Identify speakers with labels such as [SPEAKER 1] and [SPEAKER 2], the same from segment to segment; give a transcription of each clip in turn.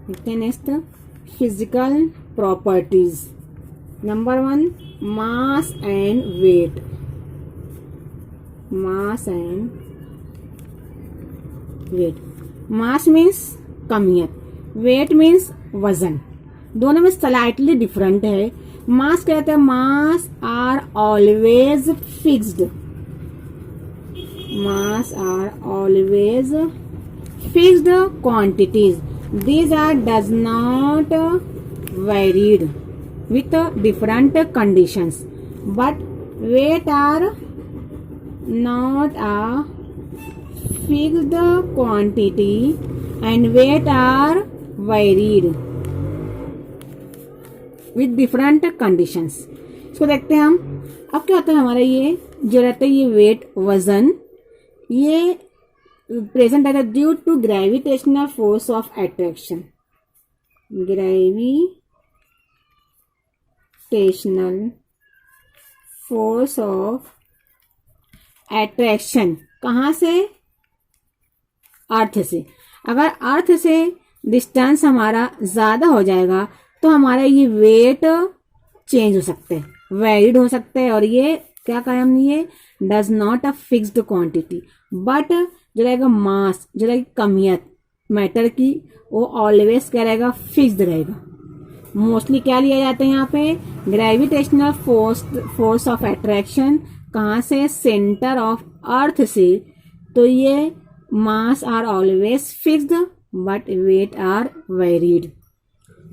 [SPEAKER 1] देखते हैं next physical properties. Number 1 mass and weight. Mass and weight, mass means कमियत, weight means वजन, दोनों में स्लाइटली डिफरेंट है। मास कहते हैं mass are always fixed, mass are always fixed quantities, these are does not varied with different conditions, but weight are not a fixed quantity and weight are varied with different conditions। इसको देखते हैं हम। अब क्या होता है हमारा ये जो रहता है ये वेट वजन, ये प्रेजेंट रहता है due to gravitational force of attraction, gravitational force of attraction. कहाँ से? अर्थ से। अगर अर्थ से डिस्टेंस हमारा ज्यादा हो जाएगा तो हमारा ये वेट चेंज हो सकते हैं, वेरिड हो सकते हैं। और ये क्या कहा हमने, ये does not a fixed quantity, but जो रहेगा मास, जो रहेगी कमियत मैटर की, वो ऑलवेज क्या रहेगा, फिक्स्ड रहेगा। मोस्टली क्या लिया जाता है यहाँ पे, ग्रेविटेशनल फोर्स ऑफ अट्रैक्शन। कहाँ से? सेंटर ऑफ अर्थ से। तो ये mass are always fixed but weight are varied.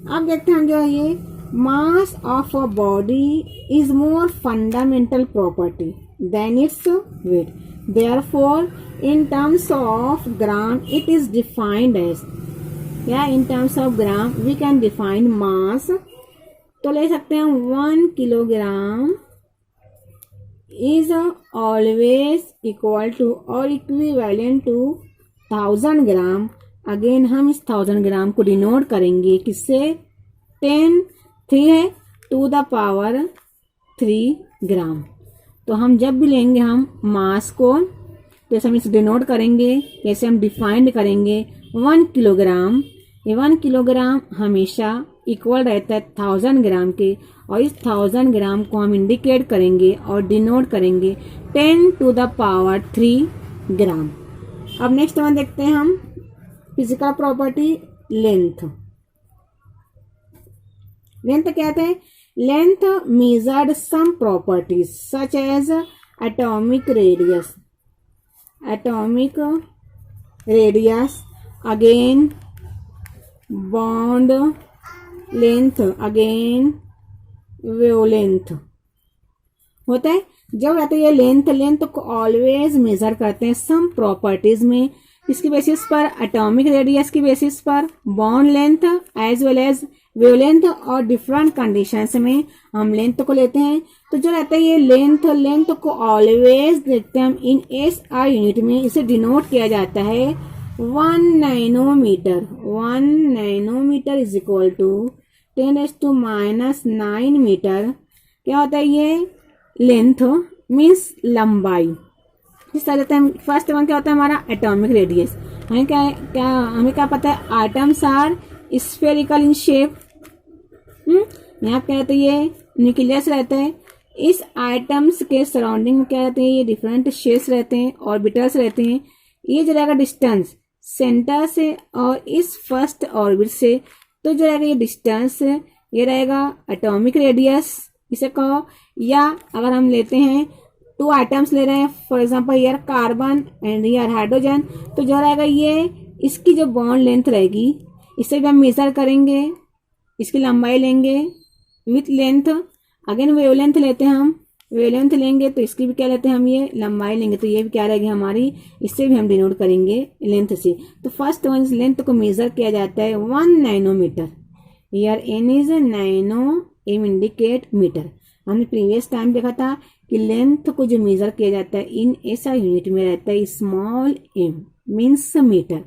[SPEAKER 1] अब देखते हैं जो ये mass of a body is more fundamental property than its weight, therefore in terms of gram it is defined as, in terms of gram we can define mass। तो ले सकते हैं 1 kilogram is always equal to or equivalent to 1000 gram. Again हम इस 1000 ग्राम को denote करेंगे किससे? 3 है टू द पावर 3 ग्राम। तो हम जब भी लेंगे हम मास को, तो हम इसे डिनोट करेंगे, जैसे हम डिफाइंड करेंगे 1 किलोग्राम। ये 1 किलोग्राम हमेशा इक्वल रहता है 1000 ग्राम के, और इस 1000 ग्राम को हम इंडिकेट करेंगे और डिनोट करेंगे 10 टू द पावर 3 ग्राम। अब नेक्स्ट वन देखते हैं हम फिजिकल प्रॉपर्टी लेंथ। लेंथ क्या कहते हैं? Length measured some properties such as atomic radius, again bond length, again wavelength होता है। जब रहता है ये लेंथ को ऑलवेज मेजर करते हैं सम प्रॉपर्टीज में, इसकी बेसिस पर, एटॉमिक रेडियस की बेसिस पर, bond length as well as wavelength, और डिफरेंट कंडीशंस में हम लेंथ को लेते हैं। तो जो रहता है ये लेंथ को ऑलवेज देखते हैं हम इन SI यूनिट में, इसे डिनोट किया जाता है 1 nanometre. 1 nanometre is equal to 10⁻⁹ metre. क्या होता है ये? लेंथ मीन्स लंबाई। इस तरह फर्स्ट वन क्या होता है हमारा? Atomic radius. हमें क्या पता है? Atoms are spherical in shape. यहाँ क्या रहता है? ये न्यूक्लियस रहता है। इस आइटम्स के सराउंडिंग में क्या रहते हैं? ये डिफरेंट शेप्स रहते हैं, ऑर्बिटल्स रहते हैं। ये जो रहेगा डिस्टेंस सेंटर से और इस फर्स्ट ऑर्बिट से, तो जो रहेगा ये डिस्टेंस ये रहेगा एटॉमिक रेडियस इसे कहो। या अगर हम लेते हैं 2 आइटम्स ले रहे हैं, फॉर एग्जांपल यार कार्बन एंड यार हाइड्रोजन, तो जो रहेगा ये इसकी जो बॉन्ड लेंथ रहेगी, इसे भी हम मेजर करेंगे, इसकी लंबाई लेंगे विथ लेंथ। अगेन वेवलेंथ लेते हैं हम, वेवलेंथ लेंगे तो इसकी भी क्या लेते हैं हम, ये लंबाई लेंगे, तो ये भी क्या रहेगी हमारी, इससे भी हम डिनोट करेंगे लेंथ से। तो फर्स्ट वन लेंथ को मेजर किया जाता है 1 nanometre. Here n is nano, m indicate metre. हमने प्रीवियस टाइम देखा था कि लेंथ को जो मेजर किया जाता है इन SI यूनिट में रहता है स्मॉल m मीन्स मीटर।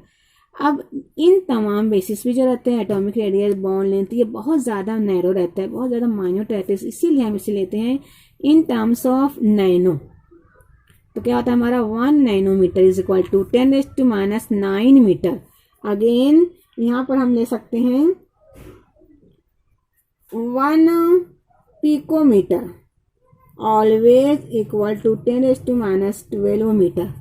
[SPEAKER 1] अब इन तमाम बेसिस पे जो रहते हैं एटॉमिक रेडियस, बॉन्ड लेंथ, ये बहुत ज़्यादा नैरो रहता है, बहुत ज़्यादा माइन्यूट रहता है, इसीलिए हम इसे लेते हैं इन टर्म्स ऑफ नैनो। तो क्या होता है हमारा 1 nanometre is equal to 10⁻⁹ metre. Again यहाँ पर हम ले सकते हैं 1 picometre always equal to 10⁻12 metre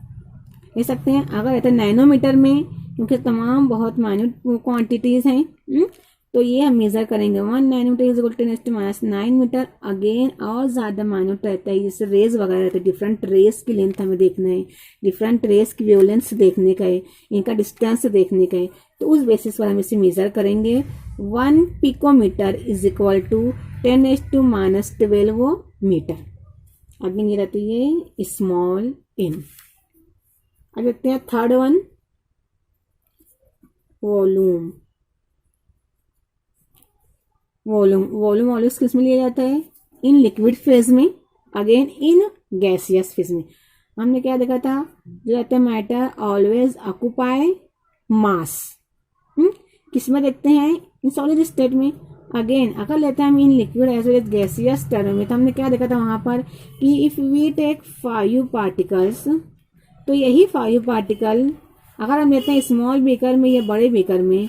[SPEAKER 1] ले सकते हैं। अगर रहता है नैनोमीटर में, क्योंकि तमाम बहुत माइन्यूट क्वांटिटीज हैं, तो ये हम मेजर करेंगे 1 nanometre is equal to 10⁻9 metre. Again और ज़्यादा माइन्यूट रहता है, जैसे रेज वगैरह रहते हैं, डिफरेंट रेज की लेंथ हमें देखना है, डिफरेंट रेज की वेवलेंथ देखने का है, इनका डिस्टेंस देखने का है, तो उस बेसिस पर हम इसे मेजर करेंगे। 1 picometre is equal to 10⁻12 metre. Again ये रहती है स्मॉल इन। अब देखते हैं third one, volume. Volume always किस में लिया जाता है? इन लिक्विड फेज में, अगेन इन गैसियस फेज में। हमने क्या देखा था? जो रहता है मैटर ऑलवेज ऑक्यूपाई मास, किस में देखते हैं? इन सॉलिड स्टेट में। अगेन अगर लेते हैं हम in liquid as well as gaseous term में, तो हमने क्या देखा था वहां पर कि इफ वी टेक 5 पार्टिकल्स, तो यही 5 पार्टिकल अगर हम लेते हैं स्मॉल बीकर में या बड़े बीकर में,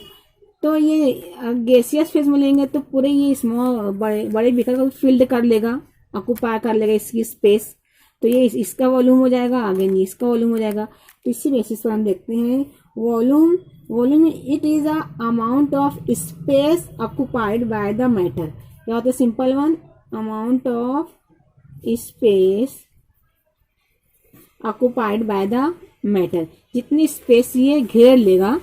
[SPEAKER 1] तो ये गैसियस फेज में लेंगे तो पूरे ये स्मॉल बड़े बीकर को फिल्ड कर लेगा, ऑक्यूपाई कर लेगा इसकी स्पेस, तो ये इसका वॉल्यूम हो जाएगा, अगेन इसका वॉल्यूम हो जाएगा। तो इसी बेसिस पर हम देखते हैं volume it is a amount of space occupied by the matter. क्या होता है? Simple one, amount of space occupied by the matter. जितनी स्पेस ये घेर लेगा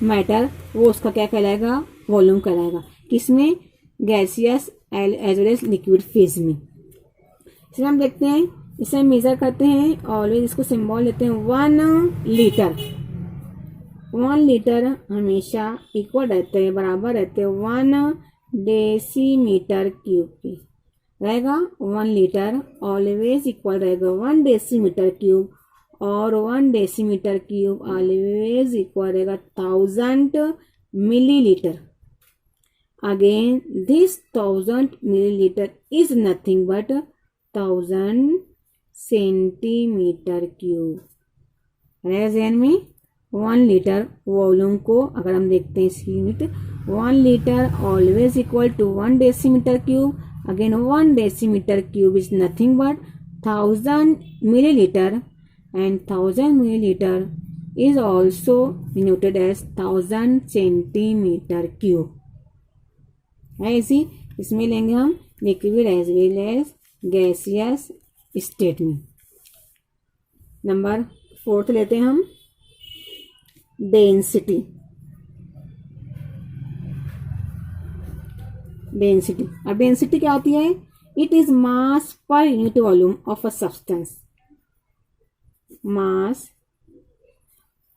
[SPEAKER 1] मैटर, वो उसका क्या कहलाएगा? वॉल्यूम कहलाएगा। किसमें? Gaseous as well as liquid phase में। इसमें हम देखते हैं, इसे हम मेजर करते हैं, ऑलवेज इसको सिंबल लेते हैं 1 लीटर। 1 लीटर हमेशा इक्वल रहते हैं, बराबर रहते हैं 1 डेसीमीटर क्यूब की रहेगा। 1 लीटर ऑलवेज इक्वल रहेगा 1 डेसीमीटर क्यूब, और 1 डेसीमीटर क्यूब ऑलवेज इक्वल रहेगा 1000 millilitre. Again this 1000 millilitre is nothing but 1000 centimetre cube. रहेगा ध्यान में। 1 लीटर वॉल्यूम को अगर हम देखते हैं इसकी unit, 1 litre always equal to 1 decimetre cube. Again 1 decimetre cube is nothing but 1000 millilitre, and 1000 milliliter is also denoted as 1000 centimeter cube है। इसी इसमें लेंगे हम liquid as well as gaseous state में। नंबर 4 लेते हैं हम, डेंसिटी। अब डेंसिटी क्या होती है? It is mass per unit volume of a substance. Mass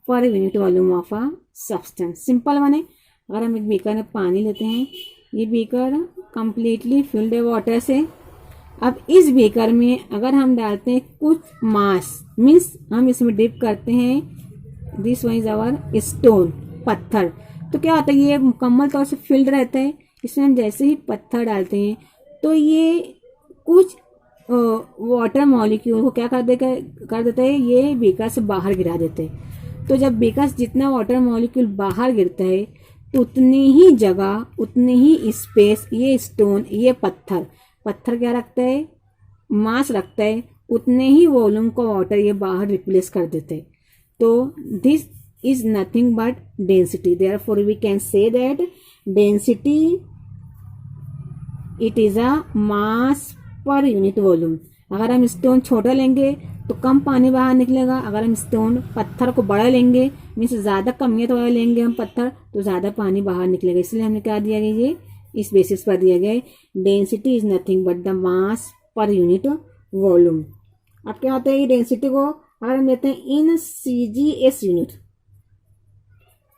[SPEAKER 1] per unit volume of a substance. Simple one है। अगर हम एक बीकर में पानी लेते हैं, ये बीकर कंप्लीटली फिल्ड है वाटर से। अब इस बीकर में अगर हम डालते हैं कुछ मास, मीन्स हम इसमें डिप करते हैं, this one is our stone, पत्थर, तो क्या होता है? ये मुकम्मल तौर से फिल्ड रहता है। इसमें हम जैसे ही पत्थर डालते हैं तो ये कुछ वाटर मॉलिक्यूल को क्या कर देता है? ये बीकर से बाहर गिरा देते हैं। तो जब बीकर से जितना वाटर मॉलिक्यूल बाहर गिरता है, तो उतनी ही जगह, उतनी ही स्पेस ये स्टोन, ये पत्थर क्या रखता है? मास रखता है। उतने ही वॉल्यूम को वाटर ये बाहर रिप्लेस कर देते हैं। तो this is nothing but density. Therefore we can say that density it is a mass per unit volume. अगर हम स्टोन छोटा लेंगे तो कम पानी बाहर निकलेगा, अगर हम स्टोन पत्थर को बड़ा लेंगे, मीन्स ज़्यादा कमियत वाला लेंगे हम पत्थर, तो ज़्यादा पानी बाहर निकलेगा। इसलिए हमने क्या दिया गया? ये इस बेसिस पर दिया गया है, density is nothing but the mass per unit volume. अब क्या होता है? ये डेंसिटी को अगर हम लेते हैं इन CGS यूनिट,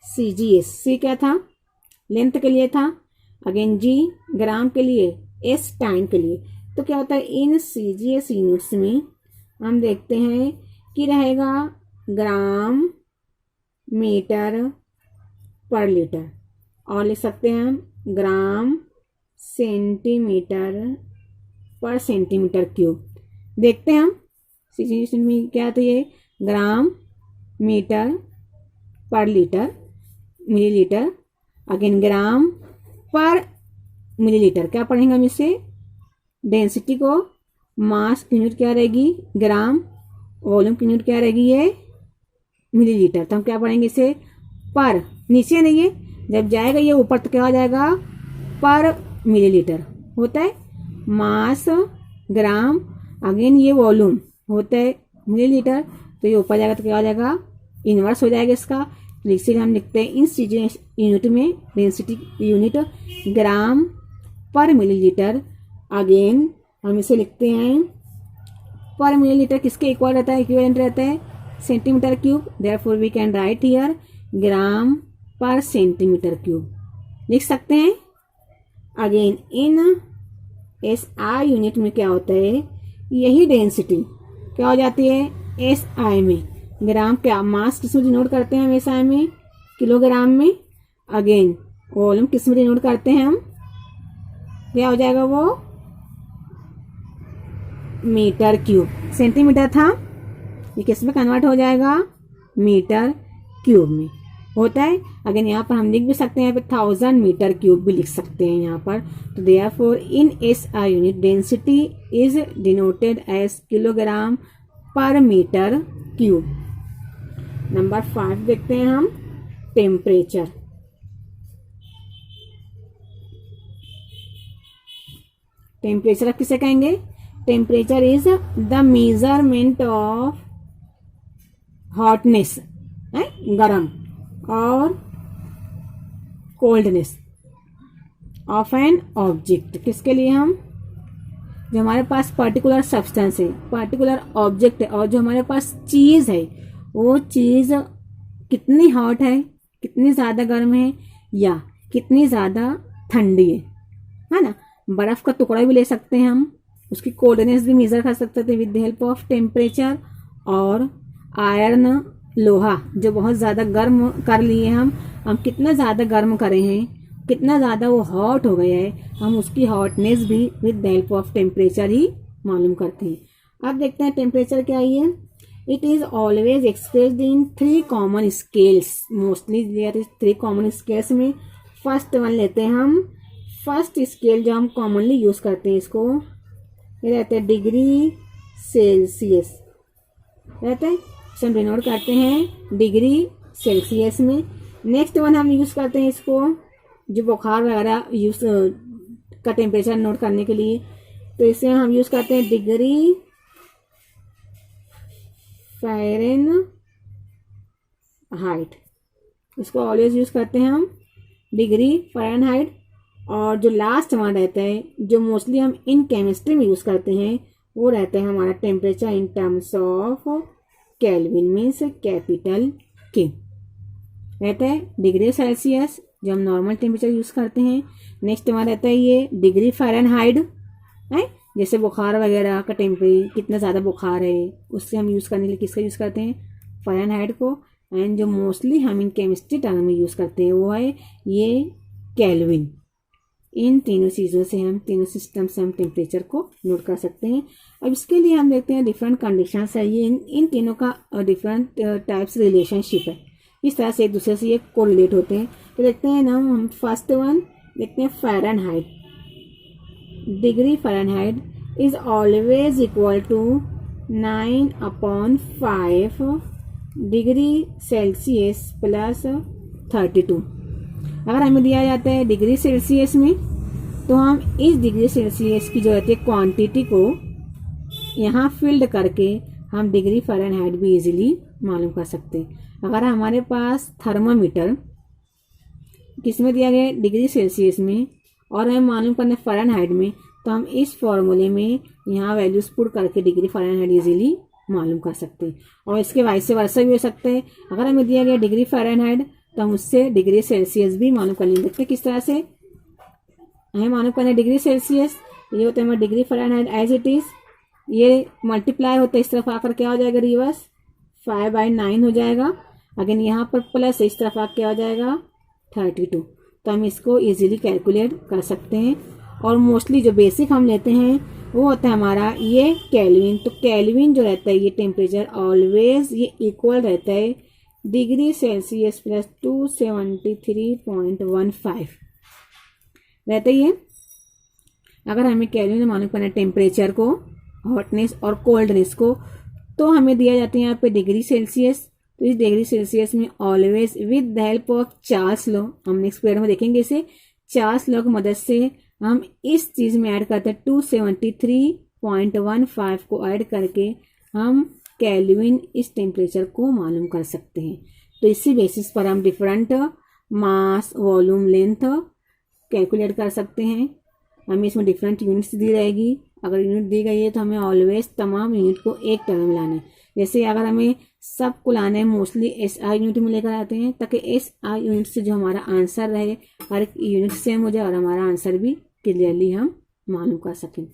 [SPEAKER 1] CGS, C क्या था? लेंथ के लिए था, अगेन G ग्राम के लिए, S टाइम के लिए। तो क्या होता है? इन CGS यूनिट्स में हम देखते हैं कि रहेगा ग्राम मीटर पर लीटर, और लिख सकते हैं हम ग्राम सेंटीमीटर पर सेंटीमीटर क्यूब। देखते हैं हम CGS में क्या था? ये ग्राम मीटर पर लीटर, मिलीलीटर, अगेन ग्राम पर मिलीलीटर। क्या पढ़ेंगे हम इससे? डेंसिटी को मास की यूनिट क्या रहेगी? ग्राम, वॉल्यूम की यूनिट क्या रहेगी? ये मिलीलीटर। तो हम क्या पढ़ेंगे इसे? पर, नीचे नहीं है, जब जाएगा ये ऊपर तो क्या हो जाएगा? पर मिलीलीटर होता है। मास ग्राम, अगेन ये वॉल्यूम होता है मिलीलीटर, तो ये ऊपर जाएगा तो क्या हो जाएगा? इनवर्स हो जाएगा इसका। तो इसीलिए हम लिखते हैं इन चीजें यूनिट में, डेंसिटी यूनिट ग्राम पर मिलीलीटर। अगेन हम इसे लिखते हैं पर मिलीलीटर किसके इक्वल रहता है? इक्विवेलेंट रहता है centimetre cube. Therefore we can write here gram पर सेंटीमीटर क्यूब लिख सकते हैं। अगेन इन SI यूनिट में क्या होता है? यही डेंसिटी क्या हो जाती है? SI में। ग्राम क्या मास किस में डिनोट करते हैं हम? SI में किलोग्राम में। अगेन वॉल्यूम किस में डिनोट करते हैं हम? क्या हो जाएगा वो? Metre cube. सेंटीमीटर था, ये किस में कन्वर्ट हो जाएगा? मीटर क्यूब में होता है। अगेन यहाँ पर हम लिख भी सकते हैं, यहाँ पे 1000 मीटर क्यूब भी लिख सकते हैं यहाँ पर। तो therefore in SI unit density is denoted as kilogram per metre cube. Number 5 देखते हैं हम, टेम्परेचर। टेम्परेचर किसे कहेंगे? Temperature is the measurement of hotness, गरम, और कोल्डनेस ऑफ एन ऑब्जेक्ट। किसके लिए? हम जो हमारे पास पर्टिकुलर सब्सटेंस है, पर्टिकुलर ऑब्जेक्ट है, और जो हमारे पास चीज है, वो चीज कितनी हॉट है, कितनी ज्यादा गर्म है, या कितनी ज्यादा ठंडी है ना। बर्फ का टुकड़ा भी ले सकते हैं हम, उसकी कोल्डनेस भी मेजर कर सकते थे with the help of temperature. और आयरन, लोहा जो बहुत ज्यादा गर्म कर लिए हम कितना ज्यादा गर्म करे हैं, कितना ज्यादा वो हॉट हो गया है, हम उसकी हॉटनेस भी with the help of temperature ही मालूम करते हैं। अब देखते हैं टेम्परेचर क्या है। It is always expressed in 3 common scales. Mostly there is 3 common scales में फर्स्ट वन लेते हैं हम। फर्स्ट स्केल जो हम कॉमनली यूज करते हैं इसको, ये रहते हैं डिग्री सेल्सियस रहते हैं, इसे हम डिनोट करते हैं डिग्री सेल्सियस में। नेक्स्ट वन हम यूज करते हैं इसको जो बुखार वगैरह यूज का टेम्परेचर नोट करने के लिए, तो इसे हम यूज करते हैं डिग्री फ़ारेनहाइट। इसको ऑलवेज यूज करते हैं हम डिग्री फ़ारेनहाइट। और जो लास्ट वन रहता है जो मोस्टली हम इन केमिस्ट्री में यूज करते हैं, वो रहता है हमारा temperature in terms of kelvin, means capital के रहता है डिग्री सेल्सियस जो हम नॉर्मल टेम्परेचर यूज करते हैं। नेक्स्ट हमारा रहता है ये डिग्री फ़ारेनहाइट है, जैसे बुखार वगैरह का टेम्परेचर, कितना ज़्यादा बुखार है, उससे हम यूज़ करने के लिए किसका यूज़ करते हैं? फ़ारेनहाइट को। एंड जो मोस्टली हम इन केमिस्ट्री टर्म में यूज़ करते हैं वो है ये केल्विन। इन तीनों चीज़ों से हम, तीनों सिस्टम से हम टेम्परेचर को नोट कर सकते हैं। अब इसके लिए हम देखते हैं डिफरेंट कंडीशंस है, ये इन तीनों का डिफरेंट टाइप्स रिलेशनशिप है, इस तरह से एक दूसरे से ये कोरिलेट होते हैं। तो देखते हैं ना हम फर्स्ट वन देखते हैं Fahrenheit. Degree Fahrenheit is always equal to 9/5 degree Celsius plus 32। अगर हमें दिया जाता है डिग्री सेल्सियस में, तो हम इस डिग्री सेल्सियस की जो रहती है क्वांटिटी को यहाँ फिल्ड करके हम डिग्री फ़ारेनहाइट भी इजीली मालूम कर सकते हैं। अगर हमारे पास थर्मामीटर किस में दिया गया है? डिग्री सेल्सियस में, और हमें मालूम करना है फ़ारेनहाइट में, तो हम इस फॉर्मूले में यहाँ वैल्यूज पुट करके डिग्री फ़ारेनहाइट इजीली मालूम कर सकते हैं। और इसके वाइस वर्सा भी हो सकता है, अगर हमें दिया गया डिग्री फ़ारेनहाइट तो हम उससे डिग्री सेल्सियस भी मालूम कर लेंगे। देखते हैं किस तरह से हमें मालूम करना है डिग्री सेल्सियस। ये होता है हमारा degree Fahrenheit as it is, ये मल्टीप्लाई होता है इस तरफ आकर क्या हो जाएगा? रिवर्स 5/9 हो जाएगा। अगेन यहाँ पर प्लस इस तरफ आकर क्या हो जाएगा? 32। तो हम इसको इजीली कैलकुलेट कर सकते हैं। और मोस्टली जो बेसिक हम लेते हैं वो होता है हमारा ये केल्विन। तो केल्विन जो रहता है ये टेम्परेचर ऑलवेज ये इक्वल रहता है डिग्री सेल्सियस प्लस 273.15 रहता ही है। अगर हमें केल्विन में मालूम करना है टेम्परेचर को, हॉटनेस और कोल्डनेस को, तो हमें दिया जाता है यहाँ पे डिग्री सेल्सियस। तो इस डिग्री सेल्सियस में always with the help of Charles law, हम नेक्स्ट पीरियड में देखेंगे इसे, चार्ल्स लॉ की मदद से हम इस चीज़ में ऐड करते हैं 273.15 को ऐड करके हम केल्विन इस टेम्परेचर को मालूम कर सकते हैं। तो इसी बेसिस पर हम different mass, volume, length calculate कर सकते हैं। हमें इसमें डिफरेंट यूनिट्स दी रहेगी। अगर यूनिट दी गई है तो हमें ऑलवेज तमाम यूनिट को एक टर्म में लाना है। जैसे अगर हमें सब को लाना है मोस्टली SI यूनिट में लेकर आते हैं, ताकि SI यूनिट से जो हमारा आंसर रहे हर एक यूनिट सेम हो जाए और हमारा आंसर भी क्लियरली हम मालूम कर सकें।